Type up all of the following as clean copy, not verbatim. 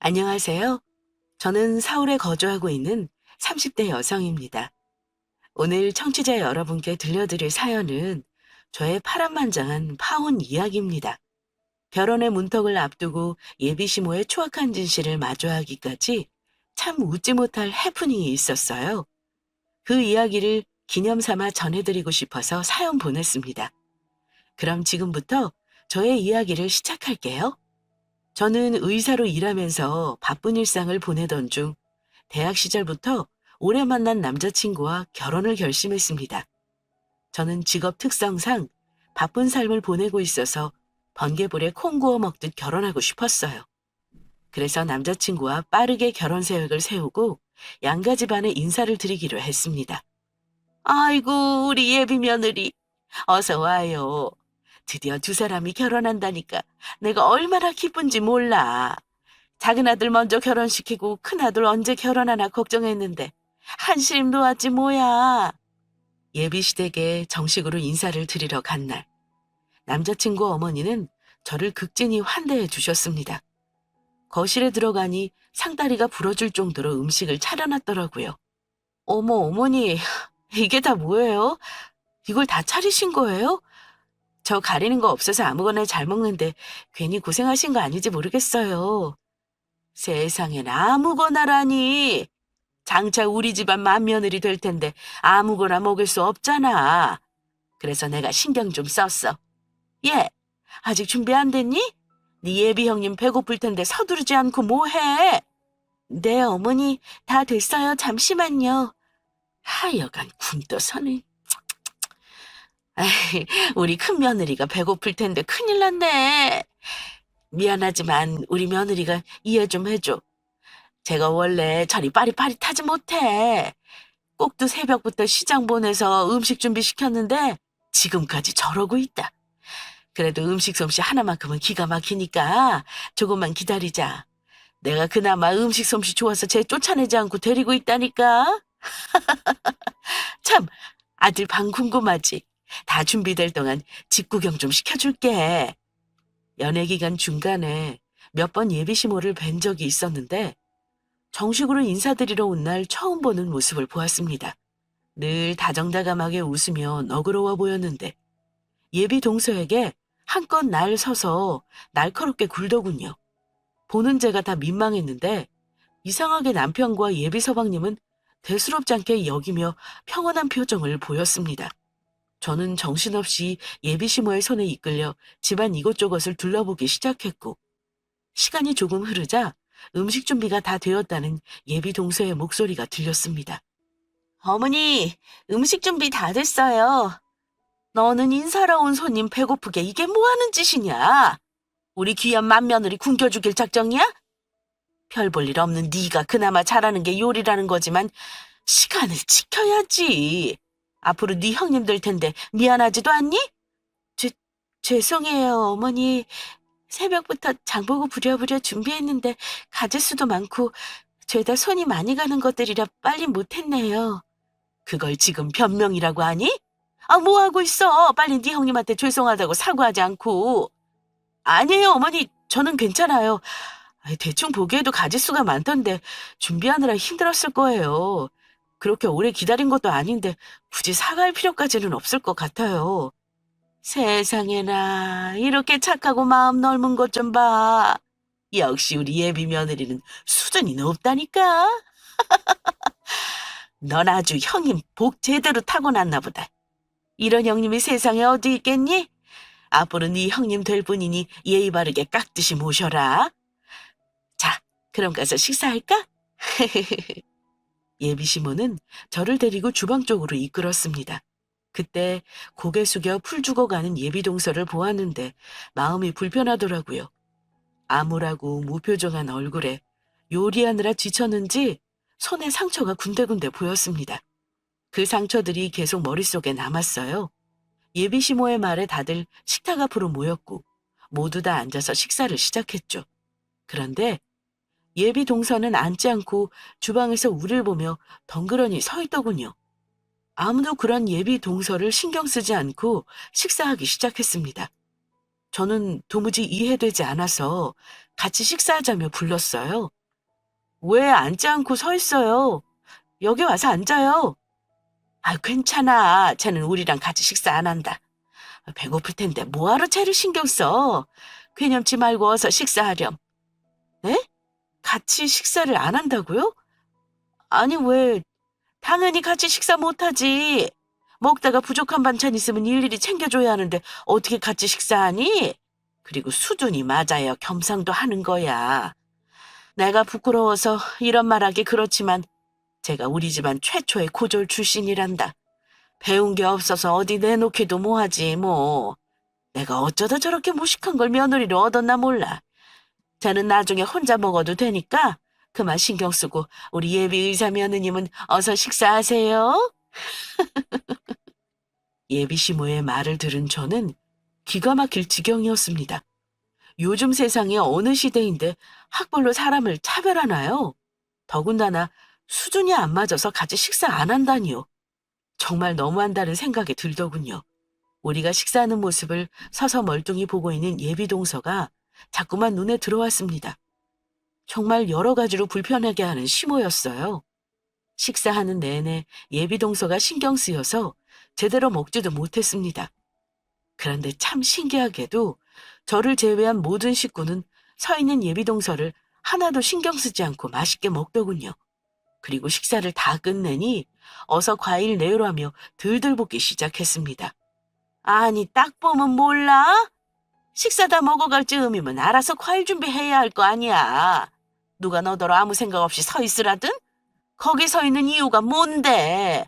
안녕하세요. 저는 서울에 거주하고 있는 30대 여성입니다. 오늘 청취자 여러분께 들려드릴 사연은 저의 파란만장한 파혼 이야기입니다. 결혼의 문턱을 앞두고 예비 시모의 추악한 진실을 마주하기까지 참 웃지 못할 해프닝이 있었어요. 그 이야기를 기념 삼아 전해드리고 싶어서 사연 보냈습니다. 그럼 지금부터 저의 이야기를 시작할게요. 저는 의사로 일하면서 바쁜 일상을 보내던 중 대학 시절부터 오래 만난 남자친구와 결혼을 결심했습니다. 저는 직업 특성상 바쁜 삶을 보내고 있어서 번개불에 콩 구워 먹듯 결혼하고 싶었어요. 그래서 남자친구와 빠르게 결혼 계획을 세우고 양가 집안에 인사를 드리기로 했습니다. 아이고, 우리 예비 며느리. 어서 와요. 드디어 두 사람이 결혼한다니까 내가 얼마나 기쁜지 몰라. 작은 아들 먼저 결혼시키고 큰 아들 언제 결혼하나 걱정했는데 한시름 놓았지 뭐야. 예비시댁에 정식으로 인사를 드리러 간 날, 남자친구 어머니는 저를 극진히 환대해 주셨습니다. 거실에 들어가니 상다리가 부러질 정도로 음식을 차려놨더라고요. 어머, 어머니, 이게 다 뭐예요? 이걸 다 차리신 거예요? 저 가리는 거 없어서 아무거나 잘 먹는데 괜히 고생하신 거 아닌지 모르겠어요. 세상엔 아무거나라니. 장차 우리 집안 맏며느리 될 텐데 아무거나 먹을 수 없잖아. 그래서 내가 신경 좀 썼어. 얘, 아직 준비 안 됐니? 네 예비 형님 배고플 텐데 서두르지 않고 뭐해? 네, 어머니, 다 됐어요. 잠시만요. 하여간 굼떠서는. 아이, 우리 큰 며느리가 배고플 텐데 큰일 났네. 미안하지만 우리 며느리가 이해 좀 해줘. 제가 원래 저리 빠릿빠릿하지 못해. 꼭두 새벽부터 시장 보내서 음식 준비시켰는데 지금까지 저러고 있다. 그래도 음식 솜씨 하나만큼은 기가 막히니까 조금만 기다리자. 내가 그나마 음식 솜씨 좋아서 쟤 쫓아내지 않고 데리고 있다니까. 참, 아들 방 궁금하지? 다 준비될 동안 집 구경 좀 시켜줄게. 연애 기간 중간에 몇 번 예비시모를 뵌 적이 있었는데 정식으로 인사드리러 온 날 처음 보는 모습을 보았습니다. 늘 다정다감하게 웃으며 너그러워 보였는데 예비 동서에게 한껏 날 서서 날카롭게 굴더군요. 보는 제가 다 민망했는데 이상하게 남편과 예비 서방님은 대수롭지 않게 여기며 평온한 표정을 보였습니다. 저는 정신없이 예비 시모의 손에 이끌려 집안 이곳저곳을 둘러보기 시작했고 시간이 조금 흐르자 음식 준비가 다 되었다는 예비 동서의 목소리가 들렸습니다. 어머니, 음식 준비 다 됐어요. 너는 인사하러 온 손님 배고프게 이게 뭐 하는 짓이냐? 우리 귀한 맏며느리 굶겨 죽일 작정이야? 별 볼 일 없는 네가 그나마 잘하는 게 요리라는 거지만 시간을 지켜야지. 앞으로 네 형님 될 텐데 미안하지도 않니? 죄, 죄송해요, 어머니. 새벽부터 장보고 부랴부랴 준비했는데 가짓 수도 많고 죄다 손이 많이 가는 것들이라 빨리 못했네요. 그걸 지금 변명이라고 하니? 아, 뭐 하고 있어? 빨리 네 형님한테 죄송하다고 사과하지 않고. 아니에요, 어머니. 저는 괜찮아요. 대충 보기에도 가짓수가 많던데 준비하느라 힘들었을 거예요. 그렇게 오래 기다린 것도 아닌데 굳이 사과할 필요까지는 없을 것 같아요. 세상에나 이렇게 착하고 마음 넓은 것 좀 봐. 역시 우리 예비 며느리는 수준이 높다니까. 넌 아주 형님 복 제대로 타고났나 보다. 이런 형님이 세상에 어디 있겠니? 앞으로 네 형님 될 분이니 예의 바르게 깍듯이 모셔라. 자, 그럼 가서 식사할까? 예비 시모는 저를 데리고 주방 쪽으로 이끌었습니다. 그때 고개 숙여 풀 죽어가는 예비 동서를 보았는데 마음이 불편하더라고요. 암울하고 무표정한 얼굴에 요리하느라 지쳤는지 손에 상처가 군데군데 보였습니다. 그 상처들이 계속 머릿속에 남았어요. 예비 시모의 말에 다들 식탁 앞으로 모였고 모두 다 앉아서 식사를 시작했죠. 그런데 예비 동서는 앉지 않고 주방에서 우릴 보며 덩그러니 서 있더군요. 아무도 그런 예비 동서를 신경 쓰지 않고 식사하기 시작했습니다. 저는 도무지 이해되지 않아서 같이 식사하자며 불렀어요. 왜 앉지 않고 서 있어요? 여기 와서 앉아요. 아, 괜찮아. 쟤는 우리랑 같이 식사 안 한다. 배고플 텐데 뭐하러 쟤를 신경 써? 괴념치 말고 어서 식사하렴. 네? 같이 식사를 안 한다고요? 아니, 왜? 당연히 같이 식사 못하지. 먹다가 부족한 반찬 있으면 일일이 챙겨줘야 하는데 어떻게 같이 식사하니? 그리고 수준이 맞아야 겸상도 하는 거야. 내가 부끄러워서 이런 말하기 그렇지만 제가 우리 집안 최초의 고졸 출신이란다. 배운 게 없어서 어디 내놓기도 뭐하지 뭐. 내가 어쩌다 저렇게 무식한 걸 며느리로 얻었나 몰라. 쟤는 나중에 혼자 먹어도 되니까 그만 신경 쓰고 우리 예비 의사 며느님은 어서 식사하세요. 예비 시모의 말을 들은 저는 기가 막힐 지경이었습니다. 요즘 세상에 어느 시대인데 학벌로 사람을 차별하나요? 더군다나 수준이 안 맞아서 같이 식사 안 한다니요. 정말 너무한다는 생각이 들더군요. 우리가 식사하는 모습을 서서 멀뚱히 보고 있는 예비 동서가 자꾸만 눈에 들어왔습니다. 정말 여러 가지로 불편하게 하는 시모였어요. 식사하는 내내 예비 동서가 신경 쓰여서 제대로 먹지도 못했습니다. 그런데 참 신기하게도 저를 제외한 모든 식구는 서 있는 예비 동서를 하나도 신경 쓰지 않고 맛있게 먹더군요. 그리고 식사를 다 끝내니 어서 과일 내으라며 들들 볶기 시작했습니다. 아니, 딱 보면 몰라? 식사 다 먹어갈 즈음이면 알아서 과일 준비해야 할 거 아니야. 누가 너더러 아무 생각 없이 서 있으라든? 거기 서 있는 이유가 뭔데?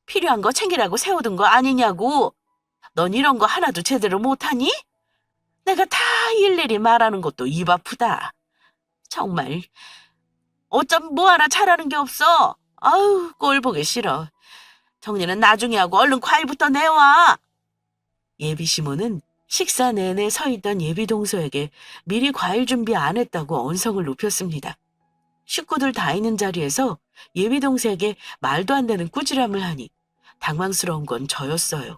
필요한 거 챙기라고 세워둔 거 아니냐고? 넌 이런 거 하나도 제대로 못하니? 내가 다 일일이 말하는 것도 입 아프다. 정말 어쩜 뭐 하나 잘하는 게 없어? 아우, 꼴 보기 싫어. 정리는 나중에 하고 얼른 과일부터 내와. 예비 시모는 식사 내내 서 있던 예비 동서에게 미리 과일 준비 안 했다고 언성을 높였습니다. 식구들 다 있는 자리에서 예비 동서에게 말도 안 되는 꾸지람을 하니 당황스러운 건 저였어요.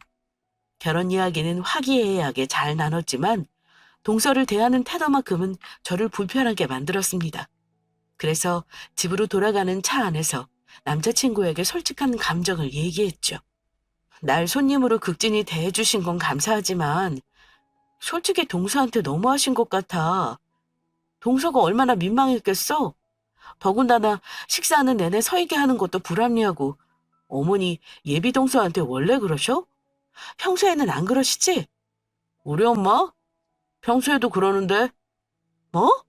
결혼 이야기는 화기애애하게 잘 나눴지만 동서를 대하는 태도만큼은 저를 불편하게 만들었습니다. 그래서 집으로 돌아가는 차 안에서 남자친구에게 솔직한 감정을 얘기했죠. 날 손님으로 극진히 대해주신 건 감사하지만 솔직히 동서한테 너무하신 것 같아. 동서가 얼마나 민망했겠어? 더군다나 식사하는 내내 서 있게 하는 것도 불합리하고 어머니 예비 동서한테 원래 그러셔? 평소에는 안 그러시지? 우리 엄마? 평소에도 그러는데. 뭐?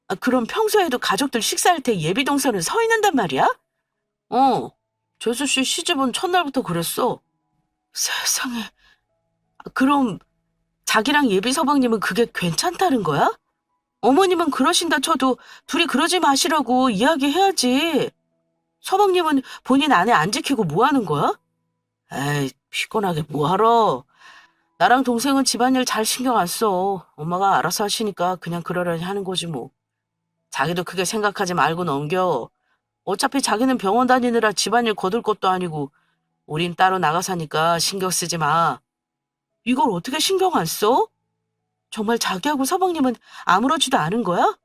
아, 그럼 평소에도 가족들 식사할 때 예비 동서는 서 있는단 말이야? 재수 씨 시집온 첫날부터 그랬어. 세상에. 그럼 자기랑 예비 서방님은 그게 괜찮다는 거야? 어머님은 그러신다 쳐도 둘이 그러지 마시라고 이야기해야지. 서방님은 본인 아내 안 지키고 뭐 하는 거야? 에이, 피곤하게 뭐하러. 나랑 동생은 집안일 잘 신경 안 써. 엄마가 알아서 하시니까 그냥 그러려니 하는 거지 뭐. 자기도 크게 생각하지 말고 넘겨. 어차피 자기는 병원 다니느라 집안일 거둘 것도 아니고 우린 따로 나가 사니까 신경 쓰지 마. 이걸 어떻게 신경 안 써? 정말 자기하고 서방님은 아무렇지도 않은 거야?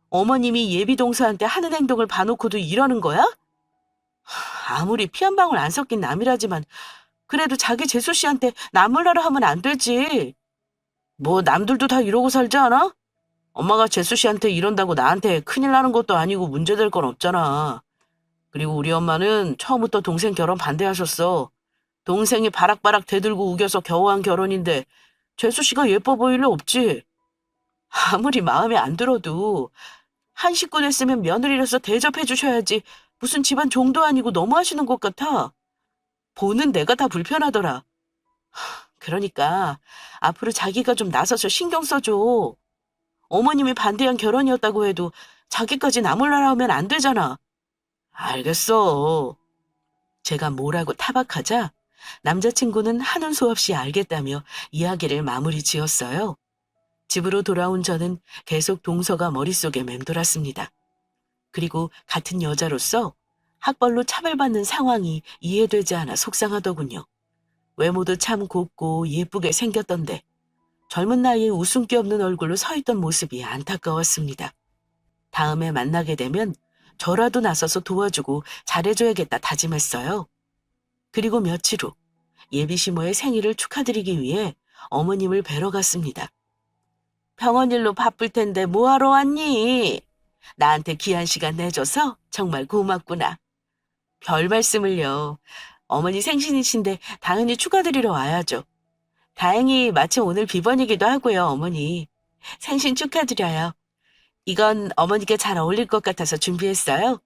어머님이 예비 동서한테 하는 행동을 봐놓고도 이러는 거야? 아무리 피 한 방울 안 섞인 남이라지만 그래도 자기 재수 씨한테 나몰라라 하면 안 되지. 뭐 남들도 다 이러고 살지 않아? 엄마가 재수 씨한테 이런다고 나한테 큰일 나는 것도 아니고 문제될 건 없잖아. 그리고 우리 엄마는 처음부터 동생 결혼 반대하셨어. 동생이 바락바락 대들고 우겨서 겨우 한 결혼인데 재수 씨가 예뻐 보일 리 없지. 아무리 마음에 안 들어도 한 식구 됐으면 며느리로서 대접해 주셔야지 무슨 집안 종도 아니고 너무하시는 것 같아. 보는 내가 다 불편하더라. 그러니까 앞으로 자기가 좀 나서서 신경 써줘. 어머님이 반대한 결혼이었다고 해도 자기까지 나몰라라 하면 안 되잖아. 알겠어. 제가 뭐라고 타박하자 남자친구는 하는 수 없이 알겠다며 이야기를 마무리 지었어요. 집으로 돌아온 저는 계속 동서가 머릿속에 맴돌았습니다. 그리고 같은 여자로서 학벌로 차별받는 상황이 이해되지 않아 속상하더군요. 외모도 참 곱고 예쁘게 생겼던데 젊은 나이에 웃음기 없는 얼굴로 서 있던 모습이 안타까웠습니다. 다음에 만나게 되면 저라도 나서서 도와주고 잘해줘야겠다 다짐했어요. 그리고 며칠 후 예비 시모의 생일을 축하드리기 위해 어머님을 뵈러 갔습니다. 병원 일로 바쁠 텐데 뭐하러 왔니? 나한테 귀한 시간 내줘서 정말 고맙구나. 별 말씀을요. 어머니 생신이신데 당연히 축하드리러 와야죠. 다행히 마침 오늘 비번이기도 하고요, 어머니. 생신 축하드려요. 이건 어머니께 잘 어울릴 것 같아서 준비했어요.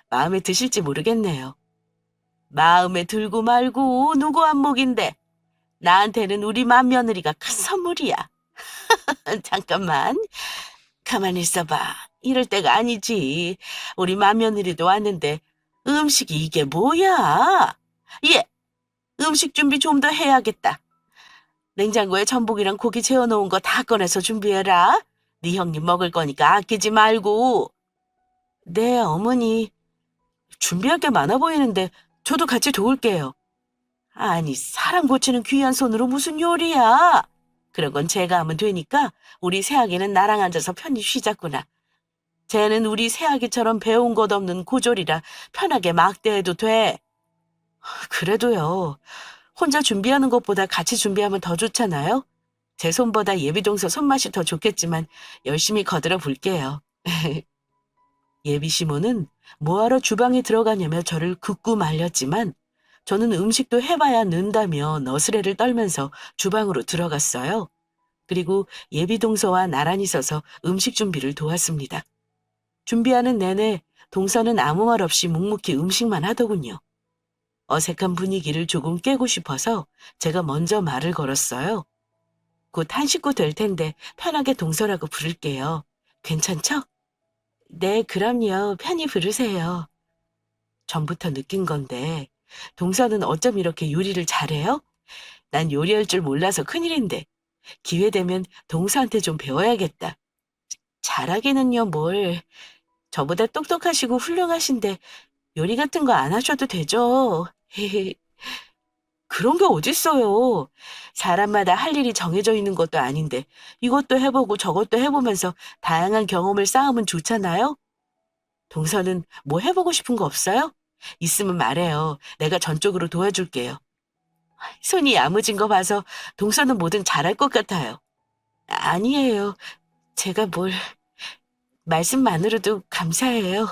마음에 드실지 모르겠네요. 마음에 들고 말고 누구 안목인데. 나한테는 우리 맏며느리가 큰 선물이야. 잠깐만. 가만히 있어봐. 이럴 때가 아니지. 우리 맏며느리도 왔는데 음식이 이게 뭐야? 예, 음식 준비 좀 더 해야겠다. 냉장고에 전복이랑 고기 재워놓은 거 다 꺼내서 준비해라. 네 형님 먹을 거니까 아끼지 말고. 네, 어머니. 준비할 게 많아 보이는데 저도 같이 도울게요. 아니, 사람 고치는 귀한 손으로 무슨 요리야? 그런 건 제가 하면 되니까 우리 새아기는 나랑 앉아서 편히 쉬자꾸나. 쟤는 우리 새아기처럼 배운 것 없는 고졸이라 편하게 막대해도 돼. 그래도요. 혼자 준비하는 것보다 같이 준비하면 더 좋잖아요. 제 손보다 예비동서 손맛이 더 좋겠지만 열심히 거들어 볼게요. 예비 시모는 뭐하러 주방에 들어가냐며 저를 굳고 말렸지만 저는 음식도 해봐야 는다며 너스레를 떨면서 주방으로 들어갔어요. 그리고 예비동서와 나란히 서서 음식 준비를 도왔습니다. 준비하는 내내 동서는 아무 말 없이 묵묵히 음식만 하더군요. 어색한 분위기를 조금 깨고 싶어서 제가 먼저 말을 걸었어요. 곧 한 식구 될 텐데 편하게 동서라고 부를게요. 괜찮죠? 네, 그럼요. 편히 부르세요. 전부터 느낀 건데 동서는 어쩜 이렇게 요리를 잘해요? 난 요리할 줄 몰라서 큰일인데 기회 되면 동서한테 좀 배워야겠다. 잘하기는요 뭘. 저보다 똑똑하시고 훌륭하신데 요리 같은 거 안 하셔도 되죠. 그런 게 어딨어요. 사람마다 할 일이 정해져 있는 것도 아닌데 이것도 해보고 저것도 해보면서 다양한 경험을 쌓으면 좋잖아요. 동서는 뭐 해보고 싶은 거 없어요? 있으면 말해요. 내가 전적으로 도와줄게요. 손이 야무진 거 봐서 동서는 뭐든 잘할 것 같아요. 아니에요. 제가 뭘... 말씀만으로도 감사해요.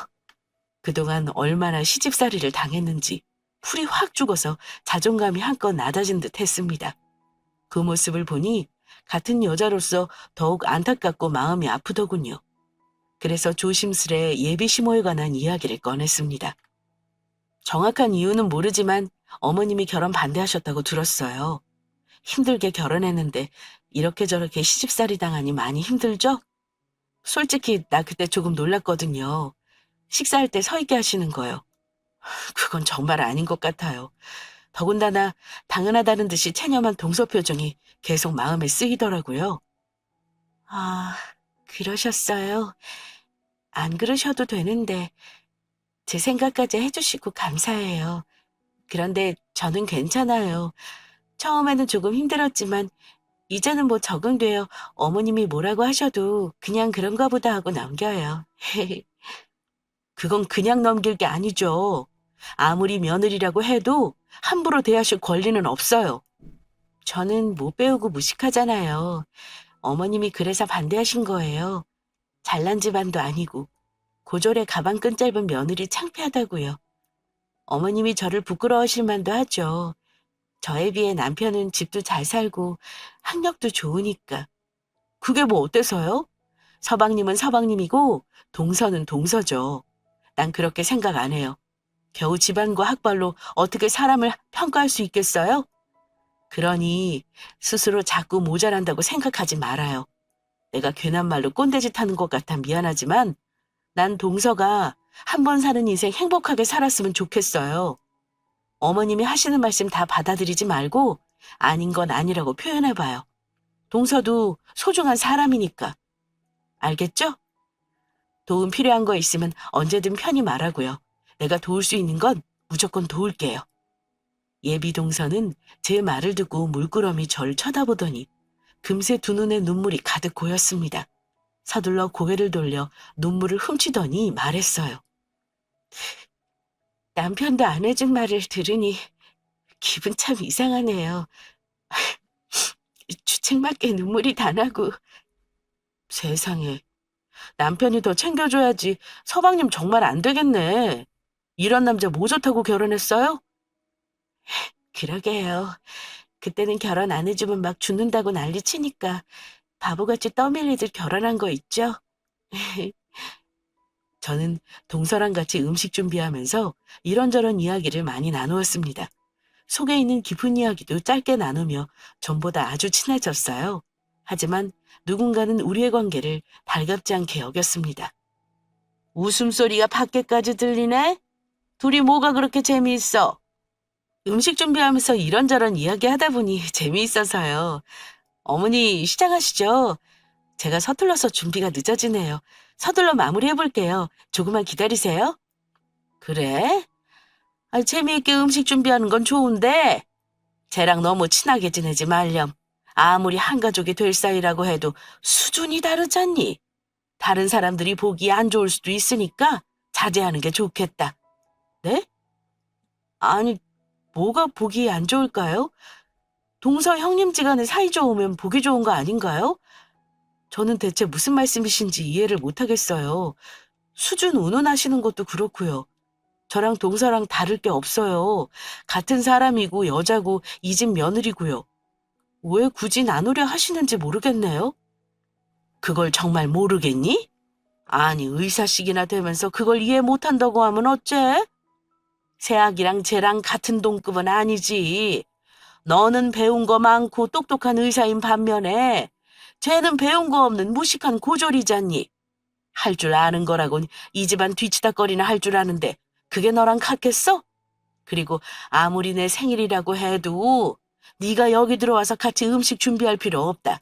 그동안 얼마나 시집살이를 당했는지 풀이 확 죽어서 자존감이 한껏 낮아진 듯 했습니다. 그 모습을 보니 같은 여자로서 더욱 안타깝고 마음이 아프더군요. 그래서 조심스레 예비 시모에 관한 이야기를 꺼냈습니다. 정확한 이유는 모르지만 어머님이 결혼 반대하셨다고 들었어요. 힘들게 결혼했는데 이렇게 저렇게 시집살이 당하니 많이 힘들죠? 솔직히 나 그때 조금 놀랐거든요. 식사할 때 서 있게 하시는 거요. 그건 정말 아닌 것 같아요. 더군다나 당연하다는 듯이 체념한 동서 표정이 계속 마음에 쓰이더라고요. 아, 그러셨어요. 안 그러셔도 되는데 제 생각까지 해주시고 감사해요. 그런데 저는 괜찮아요. 처음에는 조금 힘들었지만 이제는 뭐 적응되어 어머님이 뭐라고 하셔도 그냥 그런가 보다 하고 넘겨요. 그건 그냥 넘길 게 아니죠. 아무리 며느리라고 해도 함부로 대하실 권리는 없어요. 저는 못 배우고 무식하잖아요. 어머님이 그래서 반대하신 거예요. 잘난 집안도 아니고 고졸의 가방 끈 짧은 며느리 창피하다고요. 어머님이 저를 부끄러워하실 만도 하죠. 저에 비해 남편은 집도 잘 살고 학력도 좋으니까. 그게 뭐 어때서요? 서방님은 서방님이고 동서는 동서죠. 난 그렇게 생각 안 해요. 겨우 집안과 학벌로 어떻게 사람을 평가할 수 있겠어요? 그러니 스스로 자꾸 모자란다고 생각하지 말아요. 내가 괜한 말로 꼰대짓 하는 것 같아 미안하지만 난 동서가 한 번 사는 인생 행복하게 살았으면 좋겠어요. 어머님이 하시는 말씀 다 받아들이지 말고 아닌 건 아니라고 표현해봐요. 동서도 소중한 사람이니까. 알겠죠? 도움 필요한 거 있으면 언제든 편히 말하고요. 내가 도울 수 있는 건 무조건 도울게요. 예비 동서는 제 말을 듣고 물끄러미 절 쳐다보더니 금세 두 눈에 눈물이 가득 고였습니다. 서둘러 고개를 돌려 눈물을 훔치더니 말했어요. 남편도 안 해준 말을 들으니 기분 참 이상하네요. 주책맞게 눈물이 다 나고. 세상에, 남편이 더 챙겨줘야지. 서방님 정말 안 되겠네. 이런 남자 뭐 좋다고 결혼했어요? 그러게요. 그때는 결혼 안 해주면 막 죽는다고 난리치니까 바보같이 떠밀리듯 결혼한 거 있죠? 저는 동서랑 같이 음식 준비하면서 이런저런 이야기를 많이 나누었습니다. 속에 있는 깊은 이야기도 짧게 나누며 전보다 아주 친해졌어요. 하지만 누군가는 우리의 관계를 달갑지 않게 여겼습니다. 웃음소리가 밖에까지 들리네? 둘이 뭐가 그렇게 재미있어? 음식 준비하면서 이런저런 이야기하다 보니 재미있어서요. 어머니 시작하시죠. 제가 서툴러서 준비가 늦어지네요. 서둘러 마무리해볼게요. 조금만 기다리세요. 그래? 재미있게 음식 준비하는 건 좋은데 쟤랑 너무 친하게 지내지 말렴. 아무리 한 가족이 될 사이라고 해도 수준이 다르잖니. 다른 사람들이 보기에 안 좋을 수도 있으니까 자제하는 게 좋겠다. 네? 아니, 뭐가 보기에 안 좋을까요? 동서 형님지간에 사이 좋으면 보기 좋은 거 아닌가요? 저는 대체 무슨 말씀이신지 이해를 못하겠어요. 수준 운운하시는 것도 그렇고요. 저랑 동서랑 다를 게 없어요. 같은 사람이고 여자고 이 집 며느리고요. 왜 굳이 나누려 하시는지 모르겠네요. 그걸 정말 모르겠니? 아니, 의사식이나 되면서 그걸 이해 못한다고 하면 어째? 새아기랑 쟤랑 같은 동급은 아니지. 너는 배운 거 많고 똑똑한 의사인 반면에 쟤는 배운 거 없는 무식한 고졸이잖니. 할 줄 아는 거라곤 이 집안 뒤치다거리나 할 줄 아는데 그게 너랑 같겠어? 그리고 아무리 내 생일이라고 해도 네가 여기 들어와서 같이 음식 준비할 필요 없다.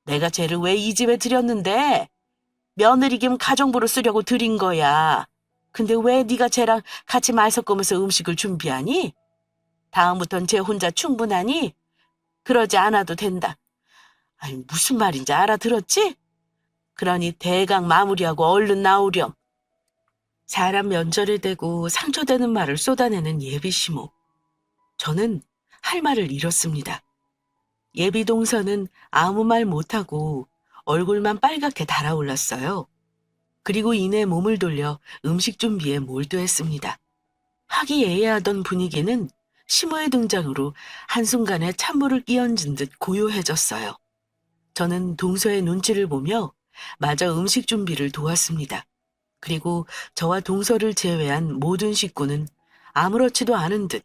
내가 쟤를 왜 이 집에 들였는데? 며느리 겸 가정부로 쓰려고 들인 거야. 근데 왜 네가 쟤랑 같이 말 섞으면서 음식을 준비하니? 다음부턴 쟤 혼자 충분하니? 그러지 않아도 된다. 아니, 무슨 말인지 알아들었지? 그러니 대강 마무리하고 얼른 나오렴. 사람 면전에 대고 상처되는 말을 쏟아내는 예비시모. 저는 할 말을 잃었습니다. 예비 동서는 아무 말 못하고 얼굴만 빨갛게 달아올랐어요. 그리고 이내 몸을 돌려 음식 준비에 몰두했습니다. 화기애애하던 분위기는 시모의 등장으로 한순간에 찬물을 끼얹은 듯 고요해졌어요. 저는 동서의 눈치를 보며 마저 음식 준비를 도왔습니다. 그리고 저와 동서를 제외한 모든 식구는 아무렇지도 않은 듯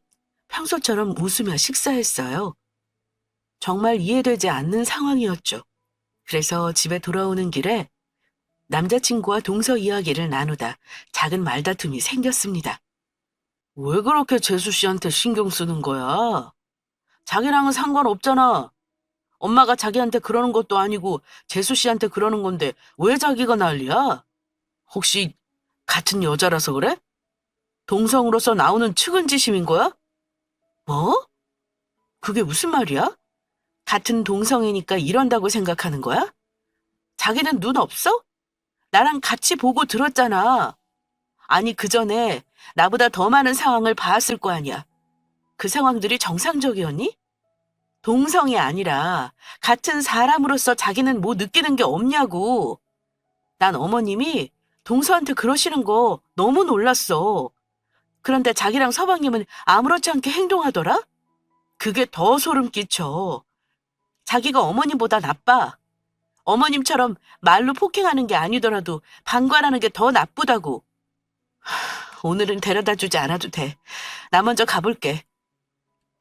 평소처럼 웃으며 식사했어요. 정말 이해되지 않는 상황이었죠. 그래서 집에 돌아오는 길에 남자친구와 동서 이야기를 나누다 작은 말다툼이 생겼습니다. 왜 그렇게 재수 씨한테 신경 쓰는 거야? 자기랑은 상관없잖아. 엄마가 자기한테 그러는 것도 아니고 재수 씨한테 그러는 건데 왜 자기가 난리야? 혹시 같은 여자라서 그래? 동성으로서 나오는 측은지심인 거야? 뭐? 그게 무슨 말이야? 같은 동성이니까 이런다고 생각하는 거야? 자기는 눈 없어? 나랑 같이 보고 들었잖아. 아니, 그 전에 나보다 더 많은 상황을 봤을 거 아니야. 그 상황들이 정상적이었니? 동성이 아니라 같은 사람으로서 자기는 뭐 느끼는 게 없냐고. 난 어머님이 동서한테 그러시는 거 너무 놀랐어. 그런데 자기랑 서방님은 아무렇지 않게 행동하더라? 그게 더 소름 끼쳐. 자기가 어머님보다 나빠. 어머님처럼 말로 폭행하는 게 아니더라도 방관하는 게 더 나쁘다고. 오늘은 데려다 주지 않아도 돼. 나 먼저 가볼게.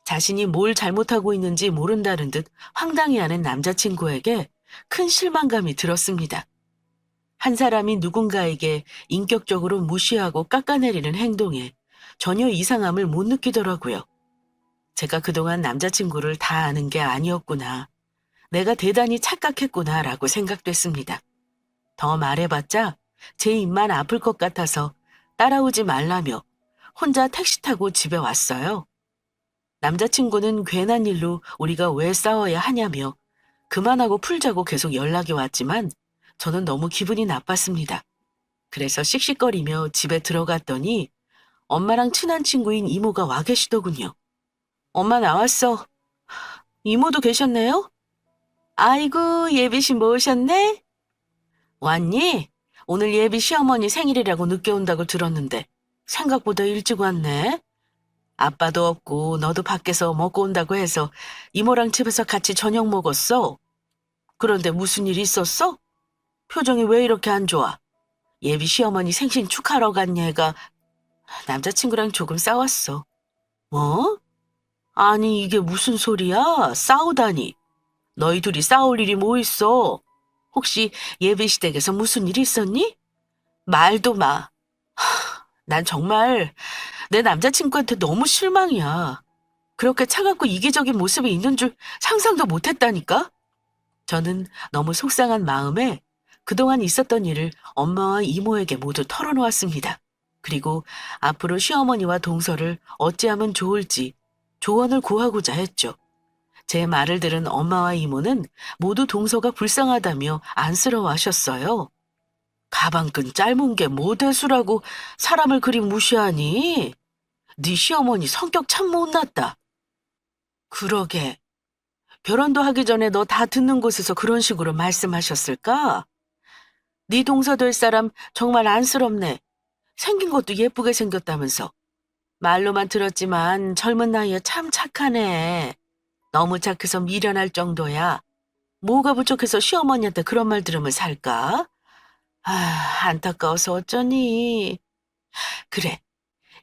자신이 뭘 잘못하고 있는지 모른다는 듯 황당해하는 남자친구에게 큰 실망감이 들었습니다. 한 사람이 누군가에게 인격적으로 무시하고 깎아내리는 행동에 전혀 이상함을 못 느끼더라고요. 제가 그동안 남자친구를 다 아는 게 아니었구나. 내가 대단히 착각했구나라고 생각됐습니다. 더 말해봤자 제 입만 아플 것 같아서 따라오지 말라며 혼자 택시 타고 집에 왔어요. 남자친구는 괜한 일로 우리가 왜 싸워야 하냐며 그만하고 풀자고 계속 연락이 왔지만 저는 너무 기분이 나빴습니다. 그래서 씩씩거리며 집에 들어갔더니 엄마랑 친한 친구인 이모가 와 계시더군요. 엄마 나왔어. 이모도 계셨네요? 아이고, 예비 씨 모셨네? 왔니? 오늘 예비 시어머니 생일이라고 늦게 온다고 들었는데 생각보다 일찍 왔네. 아빠도 없고 너도 밖에서 먹고 온다고 해서 이모랑 집에서 같이 저녁 먹었어. 그런데 무슨 일 있었어? 표정이 왜 이렇게 안 좋아? 예비 시어머니 생신 축하하러 간 얘가 남자친구랑 조금 싸웠어. 뭐? 아니 이게 무슨 소리야? 싸우다니. 너희 둘이 싸울 일이 뭐 있어? 혹시 예비 시댁에서 무슨 일 있었니? 말도 마. 난 정말 내 남자친구한테 너무 실망이야. 그렇게 차갑고 이기적인 모습이 있는 줄 상상도 못했다니까? 저는 너무 속상한 마음에 그동안 있었던 일을 엄마와 이모에게 모두 털어놓았습니다. 그리고 앞으로 시어머니와 동서를 어찌하면 좋을지 조언을 구하고자 했죠. 제 말을 들은 엄마와 이모는 모두 동서가 불쌍하다며 안쓰러워하셨어요. 가방끈 짧은 게 뭐 대수라고 사람을 그리 무시하니? 네 시어머니 성격 참 못났다. 그러게. 결혼도 하기 전에 너 다 듣는 곳에서 그런 식으로 말씀하셨을까? 네 동서 될 사람 정말 안쓰럽네. 생긴 것도 예쁘게 생겼다면서. 말로만 들었지만 젊은 나이에 참 착하네. 너무 착해서 미련할 정도야. 뭐가 부족해서 시어머니한테 그런 말 들으면 살까? 아, 안타까워서 어쩌니. 그래,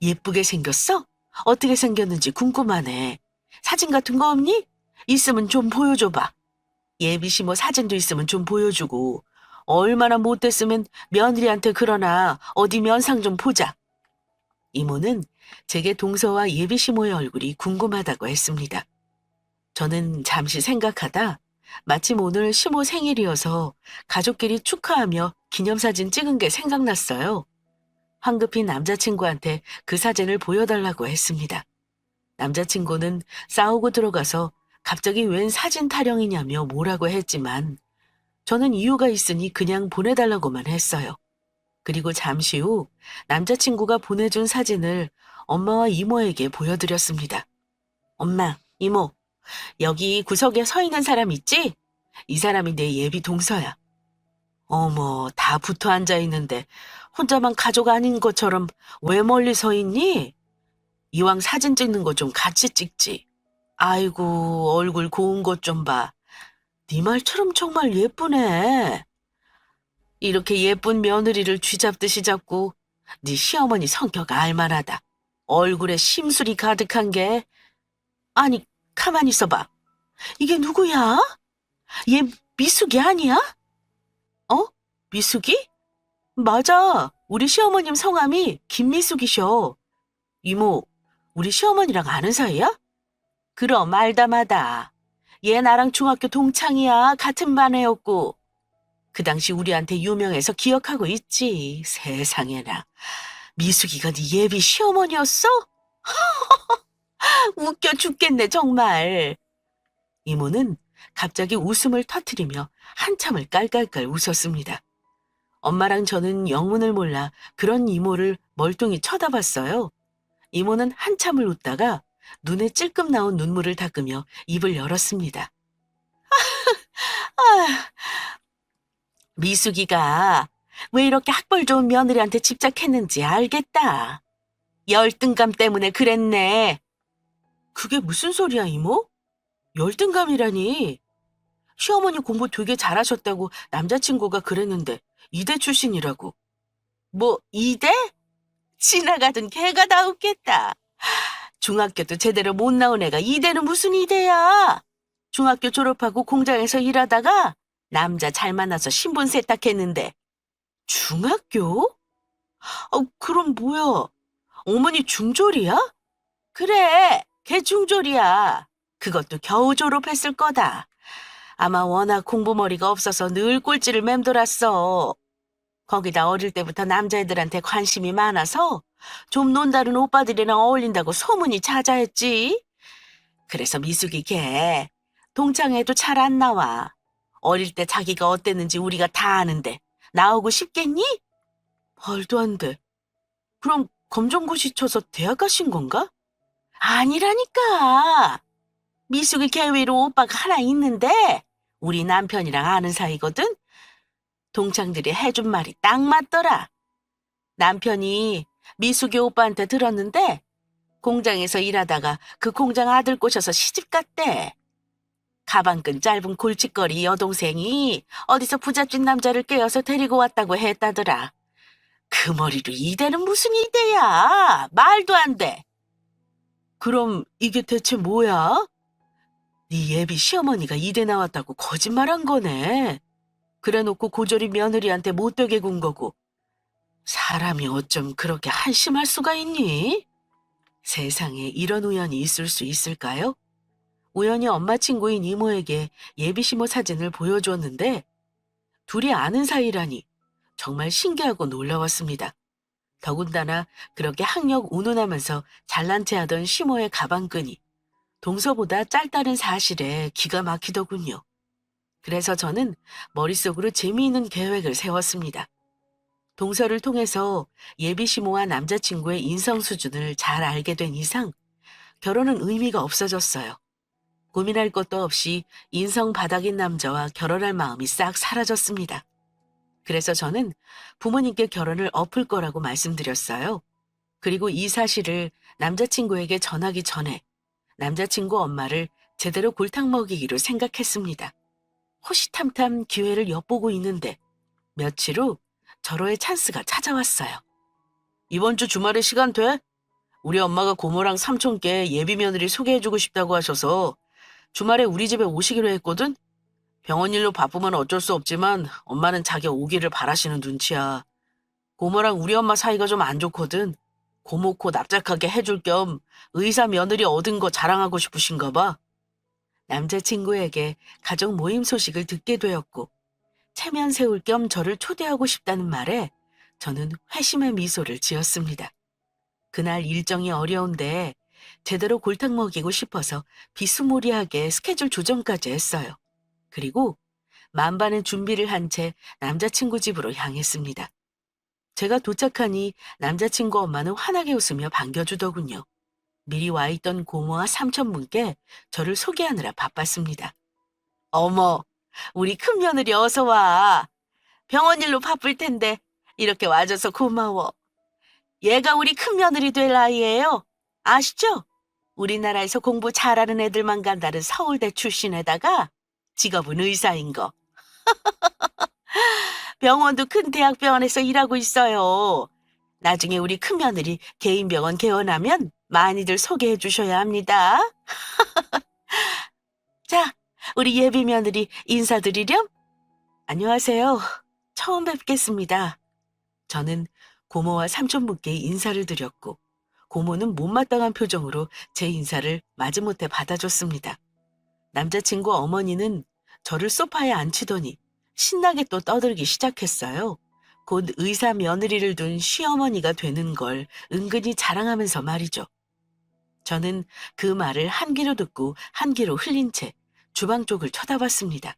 예쁘게 생겼어? 어떻게 생겼는지 궁금하네. 사진 같은 거 없니? 있으면 좀 보여줘봐. 예비 시모 사진도 있으면 좀 보여주고. 얼마나 못됐으면 며느리한테 그러나 어디 면상 좀 보자. 이모는 제게 동서와 예비 시모의 얼굴이 궁금하다고 했습니다. 저는 잠시 생각하다 마침 오늘 시모 생일이어서 가족끼리 축하하며 기념사진 찍은 게 생각났어요. 황급히 남자친구한테 그 사진을 보여달라고 했습니다. 남자친구는 싸우고 들어가서 갑자기 웬 사진 타령이냐며 뭐라고 했지만 저는 이유가 있으니 그냥 보내달라고만 했어요. 그리고 잠시 후 남자친구가 보내준 사진을 엄마와 이모에게 보여드렸습니다. 엄마, 이모, 여기 구석에 서 있는 사람 있지? 이 사람이 내 예비 동서야. 어머, 다 붙어 앉아 있는데 혼자만 가족 아닌 것처럼 왜 멀리 서 있니? 이왕 사진 찍는 거 좀 같이 찍지. 아이고, 얼굴 고운 것 좀 봐. 네 말처럼 정말 예쁘네. 이렇게 예쁜 며느리를 쥐잡듯이 잡고 네 시어머니 성격 알만하다. 얼굴에 심술이 가득한 게. 아니, 가만히 있어봐. 이게 누구야? 얘 미숙이 아니야? 어? 미숙이? 맞아. 우리 시어머님 성함이 김미숙이셔. 이모, 우리 시어머니랑 아는 사이야? 그럼 말다마다. 얘 나랑 중학교 동창이야. 같은 반 애였고. 그 당시 우리한테 유명해서 기억하고 있지. 세상에나. 미숙이가 네 예비 시어머니였어? 웃겨 죽겠네 정말. 이모는 갑자기 웃음을 터뜨리며 한참을 깔깔깔 웃었습니다. 엄마랑 저는 영문을 몰라 그런 이모를 멀뚱히 쳐다봤어요. 이모는 한참을 웃다가 눈에 찔끔 나온 눈물을 닦으며 입을 열었습니다. 아, 미숙이가 왜 이렇게 학벌 좋은 며느리한테 집착했는지 알겠다. 열등감 때문에 그랬네. 그게 무슨 소리야, 이모? 열등감이라니. 시어머니 공부 되게 잘하셨다고 남자친구가 그랬는데 이대 출신이라고. 뭐 이대? 지나가던 개가 다 웃겠다. 중학교도 제대로 못 나온 애가 이대는 무슨 이대야. 중학교 졸업하고 공장에서 일하다가 남자 잘 만나서 신분 세탁했는데. 중학교? 그럼 뭐야? 어머니 중졸이야? 그래, 걔 중졸이야. 그것도 겨우 졸업했을 거다. 아마 워낙 공부머리가 없어서 늘 꼴찌를 맴돌았어. 거기다 어릴 때부터 남자애들한테 관심이 많아서 좀 논다른 오빠들이랑 어울린다고 소문이 자자했지. 그래서 미숙이 걔 동창회도 잘 안 나와. 어릴 때 자기가 어땠는지 우리가 다 아는데 나오고 싶겠니? 말도 안 돼. 그럼 검정고시 쳐서 대학 가신 건가? 아니라니까. 미숙이 계위로 오빠가 하나 있는데 우리 남편이랑 아는 사이거든? 동창들이 해준 말이 딱 맞더라. 남편이 미숙이 오빠한테 들었는데 공장에서 일하다가 그 공장 아들 꼬셔서 시집 갔대. 가방끈 짧은 골칫거리 여동생이 어디서 부잣집 남자를 꿰어서 데리고 왔다고 했다더라. 그 머리로 이대는 무슨 이대야? 말도 안 돼. 그럼 이게 대체 뭐야? 네 예비 시어머니가 이대 나왔다고 거짓말한 거네. 그래놓고 고졸이 며느리한테 못되게 군 거고. 사람이 어쩜 그렇게 한심할 수가 있니? 세상에 이런 우연이 있을 수 있을까요? 우연히 엄마 친구인 이모에게 예비시모 사진을 보여주었는데 둘이 아는 사이라니 정말 신기하고 놀라웠습니다. 더군다나 그렇게 학력 운운하면서 잘난 체 하던 시모의 가방끈이 동서보다 짧다는 사실에 기가 막히더군요. 그래서 저는 머릿속으로 재미있는 계획을 세웠습니다. 동서를 통해서 예비시모와 남자친구의 인성 수준을 잘 알게 된 이상 결혼은 의미가 없어졌어요. 고민할 것도 없이 인성 바닥인 남자와 결혼할 마음이 싹 사라졌습니다. 그래서 저는 부모님께 결혼을 엎을 거라고 말씀드렸어요. 그리고 이 사실을 남자친구에게 전하기 전에 남자친구 엄마를 제대로 골탕 먹이기로 생각했습니다. 호시탐탐 기회를 엿보고 있는데 며칠 후 절호의 찬스가 찾아왔어요. 이번 주 주말에 시간 돼? 우리 엄마가 고모랑 삼촌께 예비 며느리 소개해주고 싶다고 하셔서 주말에 우리 집에 오시기로 했거든? 병원 일로 바쁘면 어쩔 수 없지만 엄마는 자기 오기를 바라시는 눈치야. 고모랑 우리 엄마 사이가 좀 안 좋거든. 고모코 납작하게 해줄 겸 의사 며느리 얻은 거 자랑하고 싶으신가 봐. 남자친구에게 가족 모임 소식을 듣게 되었고 체면 세울 겸 저를 초대하고 싶다는 말에 저는 회심의 미소를 지었습니다. 그날 일정이 어려운데 제대로 골탕 먹이고 싶어서 비스무리하게 스케줄 조정까지 했어요. 그리고 만반의 준비를 한 채 남자친구 집으로 향했습니다. 제가 도착하니 남자친구 엄마는 환하게 웃으며 반겨주더군요. 미리 와 있던 고모와 삼촌분께 저를 소개하느라 바빴습니다. 어머, 우리 큰며느리 어서 와. 병원 일로 바쁠 텐데 이렇게 와줘서 고마워. 얘가 우리 큰며느리 될 아이예요. 아시죠? 우리나라에서 공부 잘하는 애들만 간다는 서울대 출신에다가 직업은 의사인 거. 병원도 큰 대학병원에서 일하고 있어요. 나중에 우리 큰며느리 개인 병원 개원하면 많이들 소개해 주셔야 합니다. 자, 우리 예비 며느리 인사드리렴. 안녕하세요. 처음 뵙겠습니다. 저는 고모와 삼촌분께 인사를 드렸고 고모는 못마땅한 표정으로 제 인사를 마지못해 받아줬습니다. 남자친구 어머니는 저를 소파에 앉히더니 신나게 또 떠들기 시작했어요. 곧 의사 며느리를 둔 시어머니가 되는 걸 은근히 자랑하면서 말이죠. 저는 그 말을 한 귀로 듣고 한 귀로 흘린 채 주방 쪽을 쳐다봤습니다.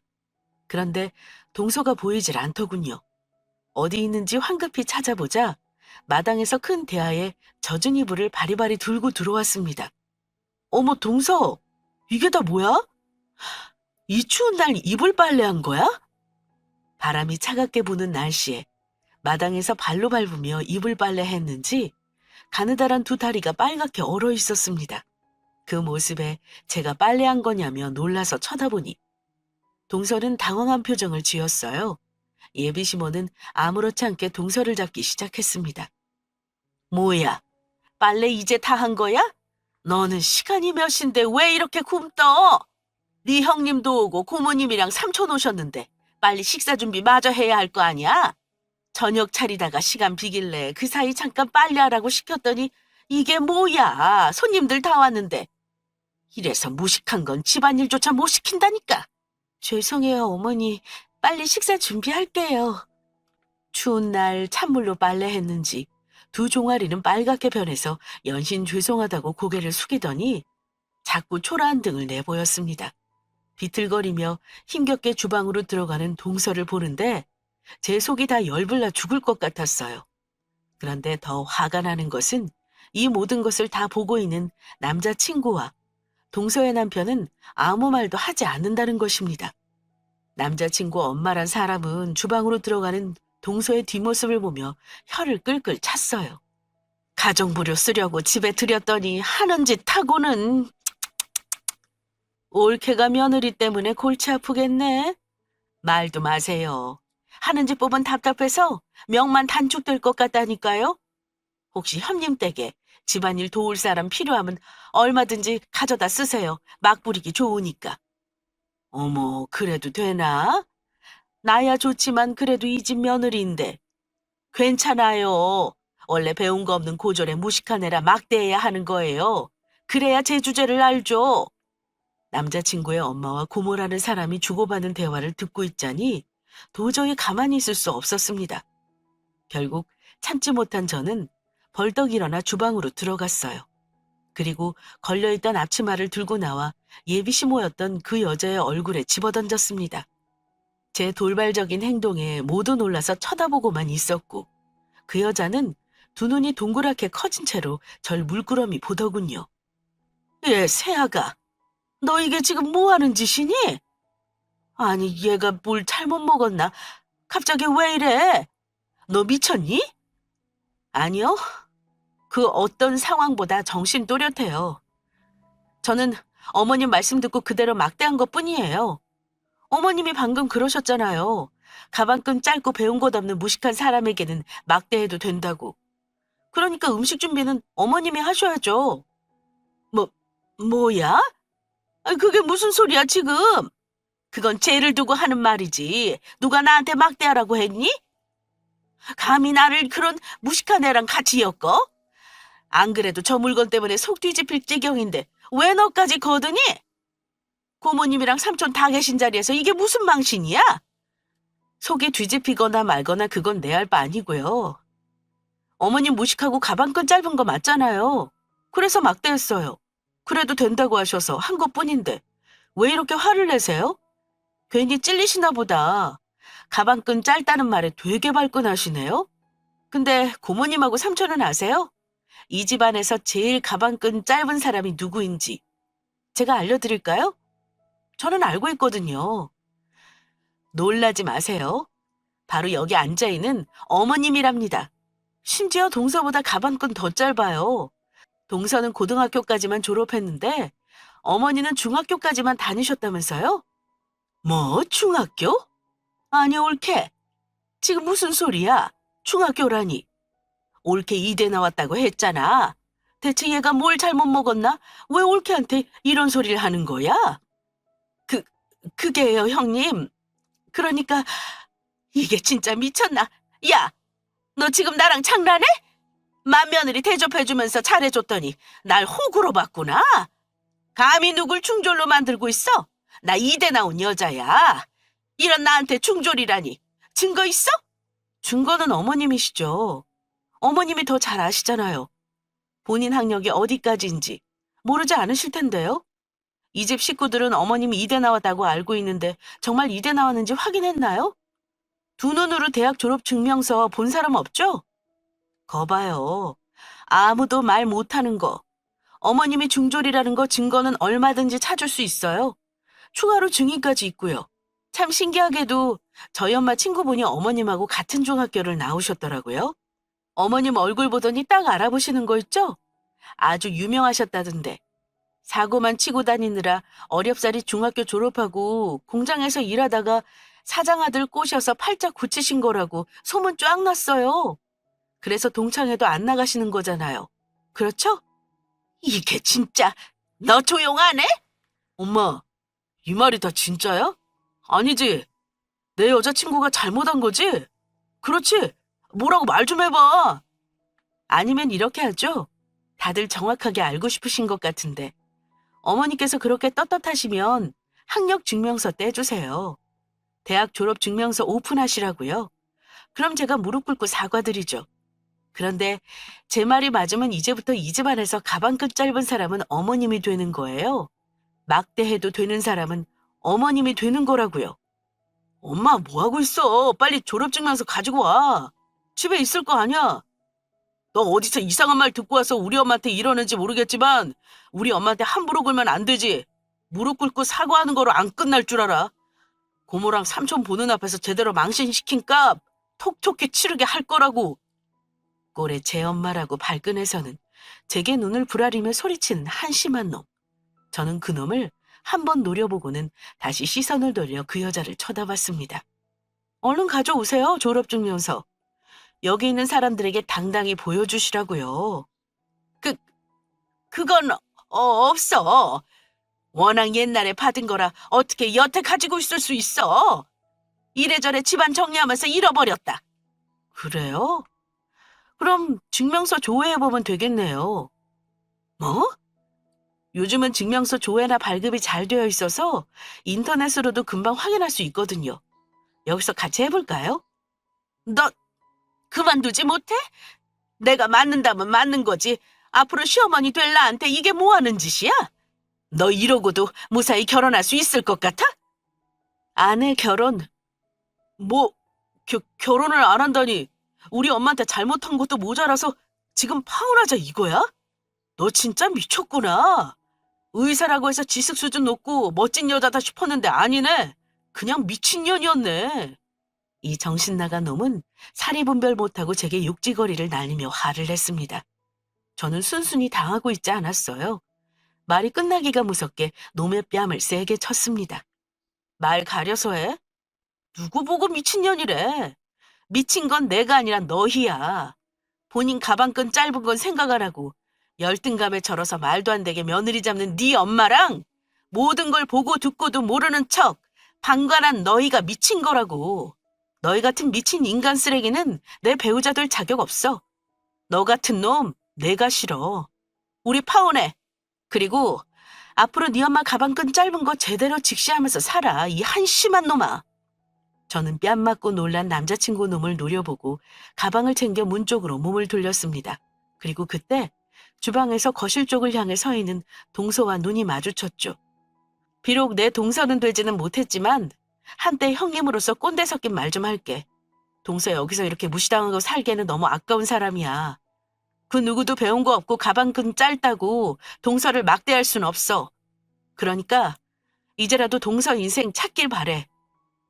그런데 동서가 보이질 않더군요. 어디 있는지 황급히 찾아보자 마당에서 큰 대야에 젖은 이불을 바리바리 들고 들어왔습니다. 어머, 동서! 이게 다 뭐야? 이 추운 날 이불 빨래한 거야? 바람이 차갑게 부는 날씨에 마당에서 발로 밟으며 이불 빨래했는지 가느다란 두 다리가 빨갛게 얼어 있었습니다. 그 모습에 제가 빨래한 거냐며 놀라서 쳐다보니 동서는 당황한 표정을 지었어요. 예비시모는 아무렇지 않게 동서를 잡기 시작했습니다. 뭐야, 빨래 이제 다 한 거야? 너는 시간이 몇 시인데 왜 이렇게 굶떠? 네 형님도 오고 고모님이랑 삼촌 오셨는데 빨리 식사 준비 마저 해야 할 거 아니야? 저녁 차리다가 시간 비길래 그 사이 잠깐 빨래하라고 시켰더니 이게 뭐야? 손님들 다 왔는데. 이래서 무식한 건 집안일조차 못 시킨다니까. 죄송해요, 어머니. 빨리 식사 준비할게요. 추운 날 찬물로 빨래했는지 두 종아리는 빨갛게 변해서 연신 죄송하다고 고개를 숙이더니 자꾸 초라한 등을 내보였습니다. 비틀거리며 힘겹게 주방으로 들어가는 동서를 보는데 제 속이 다 열불나 죽을 것 같았어요. 그런데 더 화가 나는 것은 이 모든 것을 다 보고 있는 남자친구와 동서의 남편은 아무 말도 하지 않는다는 것입니다. 남자친구 엄마란 사람은 주방으로 들어가는 동서의 뒷모습을 보며 혀를 끌끌 찼어요. 가정부료 쓰려고 집에 들였더니 하는 짓 하고는. 올케가 며느리 때문에 골치 아프겠네. 말도 마세요. 하는 짓 보면 답답해서 명만 단축될 것 같다니까요. 혹시 형님 댁에 집안일 도울 사람 필요하면 얼마든지 가져다 쓰세요. 막 부리기 좋으니까. 어머, 그래도 되나? 나야 좋지만 그래도 이 집 며느리인데. 괜찮아요. 원래 배운 거 없는 고졸에 무식한 애라 막대해야 하는 거예요. 그래야 제 주제를 알죠. 남자친구의 엄마와 고모라는 사람이 주고받는 대화를 듣고 있자니 도저히 가만히 있을 수 없었습니다. 결국 참지 못한 저는 벌떡 일어나 주방으로 들어갔어요. 그리고 걸려있던 앞치마를 들고 나와 예비시 모였던 그 여자의 얼굴에 집어던졌습니다. 제 돌발적인 행동에 모두 놀라서 쳐다보고만 있었고 그 여자는 두 눈이 동그랗게 커진 채로 절 물끄러미 보더군요. 예, 새아가, 너 이게 지금 뭐 하는 짓이니? 아니, 얘가 뭘 잘못 먹었나? 갑자기 왜 이래? 너 미쳤니? 아니요. 그 어떤 상황보다 정신 또렷해요. 저는 어머님 말씀 듣고 그대로 막대한 것뿐이에요. 어머님이 방금 그러셨잖아요. 가방끈 짧고 배운 것 없는 무식한 사람에게는 막대해도 된다고. 그러니까 음식 준비는 어머님이 하셔야죠. 뭐, 뭐야? 그게 무슨 소리야, 지금? 그건 죄를 두고 하는 말이지. 누가 나한테 막대하라고 했니? 감히 나를 그런 무식한 애랑 같이 엮어? 안 그래도 저 물건 때문에 속 뒤집힐 지경인데 왜 너까지 거드니? 고모님이랑 삼촌 다 계신 자리에서 이게 무슨 망신이야? 속이 뒤집히거나 말거나 그건 내 할 바 아니고요. 어머님 무식하고 가방끈 짧은 거 맞잖아요. 그래서 막대했어요. 그래도 된다고 하셔서 한 것뿐인데 왜 이렇게 화를 내세요? 괜히 찔리시나 보다. 가방끈 짧다는 말에 되게 발끈하시네요. 근데 고모님하고 삼촌은 아세요? 이 집안에서 제일 가방끈 짧은 사람이 누구인지 제가 알려드릴까요? 저는 알고 있거든요. 놀라지 마세요. 바로 여기 앉아있는 어머님이랍니다. 심지어 동서보다 가방끈 더 짧아요. 동서는 고등학교까지만 졸업했는데 어머니는 중학교까지만 다니셨다면서요? 뭐, 중학교? 아니, 옳게. 지금 무슨 소리야? 중학교라니. 옳게 이대 나왔다고 했잖아. 대체 얘가 뭘 잘못 먹었나? 왜 옳게한테 이런 소리를 하는 거야? 그, 그게요, 형님. 그러니까 이게 진짜 미쳤나? 야, 너 지금 나랑 장난해? 맏며느리 대접해주면서 잘해줬더니 날 호구로 봤구나. 감히 누굴 중졸로 만들고 있어? 나 이대 나온 여자야. 이런 나한테 중졸이라니. 증거 있어? 증거는 어머님이시죠. 어머님이 더 잘 아시잖아요. 본인 학력이 어디까지인지 모르지 않으실 텐데요. 이 집 식구들은 어머님이 이대 나왔다고 알고 있는데 정말 이대 나왔는지 확인했나요? 두 눈으로 대학 졸업 증명서 본 사람 없죠? 거봐요. 아무도 말 못하는 거. 어머님이 중졸이라는 거 증거는 얼마든지 찾을 수 있어요. 추가로 증인까지 있고요. 참 신기하게도 저희 엄마 친구분이 어머님하고 같은 중학교를 나오셨더라고요. 어머님 얼굴 보더니 딱 알아보시는 거 있죠? 아주 유명하셨다던데. 사고만 치고 다니느라 어렵사리 중학교 졸업하고 공장에서 일하다가 사장 아들 꼬셔서 팔자 고치신 거라고 소문 쫙 났어요. 그래서 동창회도 안 나가시는 거잖아요. 그렇죠? 이게 진짜 너 조용 안 해? 엄마, 이 말이 다 진짜야? 아니지. 내 여자친구가 잘못한 거지? 그렇지. 뭐라고 말 좀 해봐. 아니면 이렇게 하죠. 다들 정확하게 알고 싶으신 것 같은데. 어머니께서 그렇게 떳떳하시면 학력 증명서 떼주세요. 대학 졸업 증명서 오픈하시라고요. 그럼 제가 무릎 꿇고 사과드리죠. 그런데 제 말이 맞으면 이제부터 이 집안에서 가방끝 짧은 사람은 어머님이 되는 거예요. 막대해도 되는 사람은 어머님이 되는 거라고요. 엄마, 뭐 하고 있어? 빨리 졸업증명서 가지고 와. 집에 있을 거 아니야. 너 어디서 이상한 말 듣고 와서 우리 엄마한테 이러는지 모르겠지만 우리 엄마한테 함부로 굴면 안 되지. 무릎 꿇고 사과하는 거로 안 끝날 줄 알아. 고모랑 삼촌 보는 앞에서 제대로 망신시킨 값 톡톡히 치르게 할 거라고. 꼴에 제 엄마라고 발끈해서는 제게 눈을 부라리며 소리치는 한심한 놈. 저는 그 놈을 한 번 노려보고는 다시 시선을 돌려 그 여자를 쳐다봤습니다. 얼른 가져오세요, 졸업증명서. 여기 있는 사람들에게 당당히 보여주시라고요. 그건 없어. 워낙 옛날에 받은 거라 어떻게 여태 가지고 있을 수 있어. 이래저래 집안 정리하면서 잃어버렸다. 그래요? 그럼 증명서 조회해보면 되겠네요. 뭐? 요즘은 증명서 조회나 발급이 잘 되어 있어서 인터넷으로도 금방 확인할 수 있거든요. 여기서 같이 해볼까요? 너 그만두지 못해? 내가 맞는다면 맞는 거지. 앞으로 시어머니 될 나한테 이게 뭐 하는 짓이야? 너 이러고도 무사히 결혼할 수 있을 것 같아? 아내 결혼? 뭐, 결혼을 안 한다니. 우리 엄마한테 잘못한 것도 모자라서 지금 파혼하자 이거야? 너 진짜 미쳤구나. 의사라고 해서 지식 수준 높고 멋진 여자다 싶었는데 아니네. 그냥 미친년이었네. 이 정신 나간 놈은 사리 분별 못하고 제게 욕지거리를 날리며 화를 냈습니다. 저는 순순히 당하고 있지 않았어요. 말이 끝나기가 무섭게 놈의 뺨을 세게 쳤습니다. 말 가려서 해? 누구 보고 미친년이래. 미친 건 내가 아니라 너희야. 본인 가방끈 짧은 건 생각 안 하고 열등감에 절어서 말도 안 되게 며느리 잡는 네 엄마랑 모든 걸 보고 듣고도 모르는 척 방관한 너희가 미친 거라고. 너희 같은 미친 인간 쓰레기는 내 배우자 될 자격 없어. 너 같은 놈 내가 싫어. 우리 파혼해. 그리고 앞으로 네 엄마 가방끈 짧은 거 제대로 직시하면서 살아. 이 한심한 놈아. 저는 뺨 맞고 놀란 남자친구 놈을 노려보고 가방을 챙겨 문 쪽으로 몸을 돌렸습니다. 그리고 그때 주방에서 거실 쪽을 향해 서 있는 동서와 눈이 마주쳤죠. 비록 내 동서는 되지는 못했지만 한때 형님으로서 꼰대 섞인 말 좀 할게. 동서 여기서 이렇게 무시당하고 살기에는 너무 아까운 사람이야. 그 누구도 배운 거 없고 가방끈 짧다고 동서를 막대할 순 없어. 그러니까 이제라도 동서 인생 찾길 바래.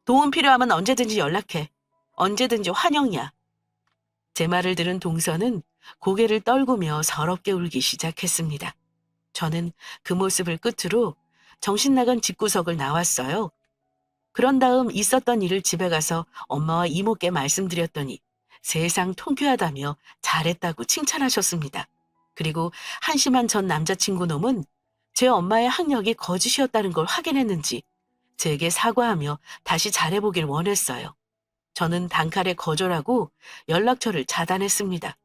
도움 필요하면 언제든지 연락해. 언제든지 환영이야. 제 말을 들은 동서는 고개를 떨구며 서럽게 울기 시작했습니다. 저는 그 모습을 끝으로 정신 나간 집구석을 나왔어요. 그런 다음 있었던 일을 집에 가서 엄마와 이모께 말씀드렸더니 세상 통쾌하다며 잘했다고 칭찬하셨습니다. 그리고 한심한 전 남자친구 놈은 제 엄마의 학력이 거짓이었다는 걸 확인했는지 제게 사과하며 다시 잘해보길 원했어요. 저는 단칼에 거절하고 연락처를 차단했습니다.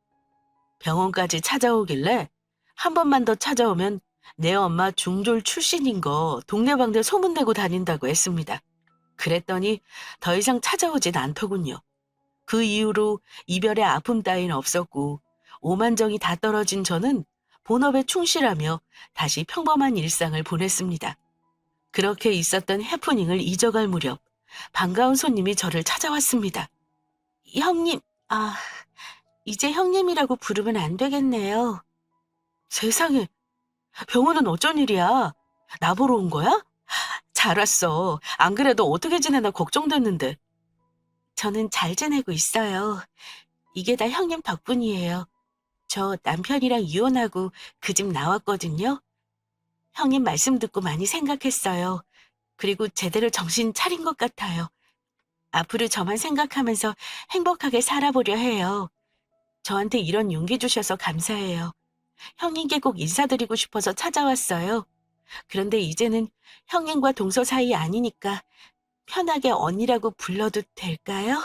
병원까지 찾아오길래 한 번만 더 찾아오면 내 엄마 중졸 출신인 거 동네방네 소문내고 다닌다고 했습니다. 그랬더니 더 이상 찾아오진 않더군요. 그 이후로 이별의 아픔 따윈 없었고 오만정이 다 떨어진 저는 본업에 충실하며 다시 평범한 일상을 보냈습니다. 그렇게 있었던 해프닝을 잊어갈 무렵 반가운 손님이 저를 찾아왔습니다. 형님, 이제 형님이라고 부르면 안 되겠네요. 세상에, 병원은 어쩐 일이야? 나보러 온 거야? 잘 왔어. 안 그래도 어떻게 지내나 걱정됐는데. 저는 잘 지내고 있어요. 이게 다 형님 덕분이에요. 저 남편이랑 이혼하고 그 집 나왔거든요. 형님 말씀 듣고 많이 생각했어요. 그리고 제대로 정신 차린 것 같아요. 앞으로 저만 생각하면서 행복하게 살아보려 해요. 저한테 이런 용기 주셔서 감사해요. 형님께 꼭 인사드리고 싶어서 찾아왔어요. 그런데 이제는 형님과 동서 사이 아니니까 편하게 언니라고 불러도 될까요?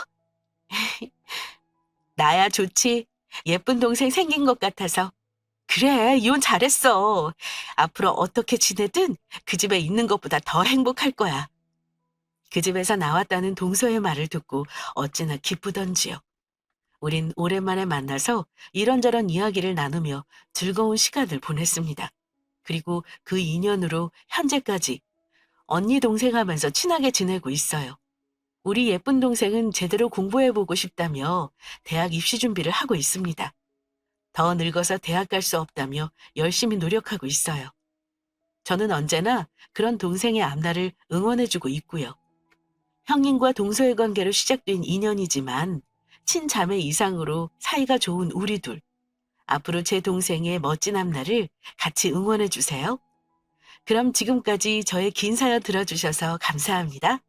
나야 좋지. 예쁜 동생 생긴 것 같아서. 그래, 이혼 잘했어. 앞으로 어떻게 지내든 그 집에 있는 것보다 더 행복할 거야. 그 집에서 나왔다는 동서의 말을 듣고 어찌나 기쁘던지요. 우린 오랜만에 만나서 이런저런 이야기를 나누며 즐거운 시간을 보냈습니다. 그리고 그 인연으로 현재까지 언니 동생 하면서 친하게 지내고 있어요. 우리 예쁜 동생은 제대로 공부해보고 싶다며 대학 입시 준비를 하고 있습니다. 더 늙어서 대학 갈 수 없다며 열심히 노력하고 있어요. 저는 언제나 그런 동생의 앞날을 응원해주고 있고요. 형님과 동서의 관계로 시작된 인연이지만 친자매 이상으로 사이가 좋은 우리 둘. 앞으로 제 동생의 멋진 앞날을 같이 응원해 주세요. 그럼 지금까지 저의 긴 사연 들어주셔서 감사합니다.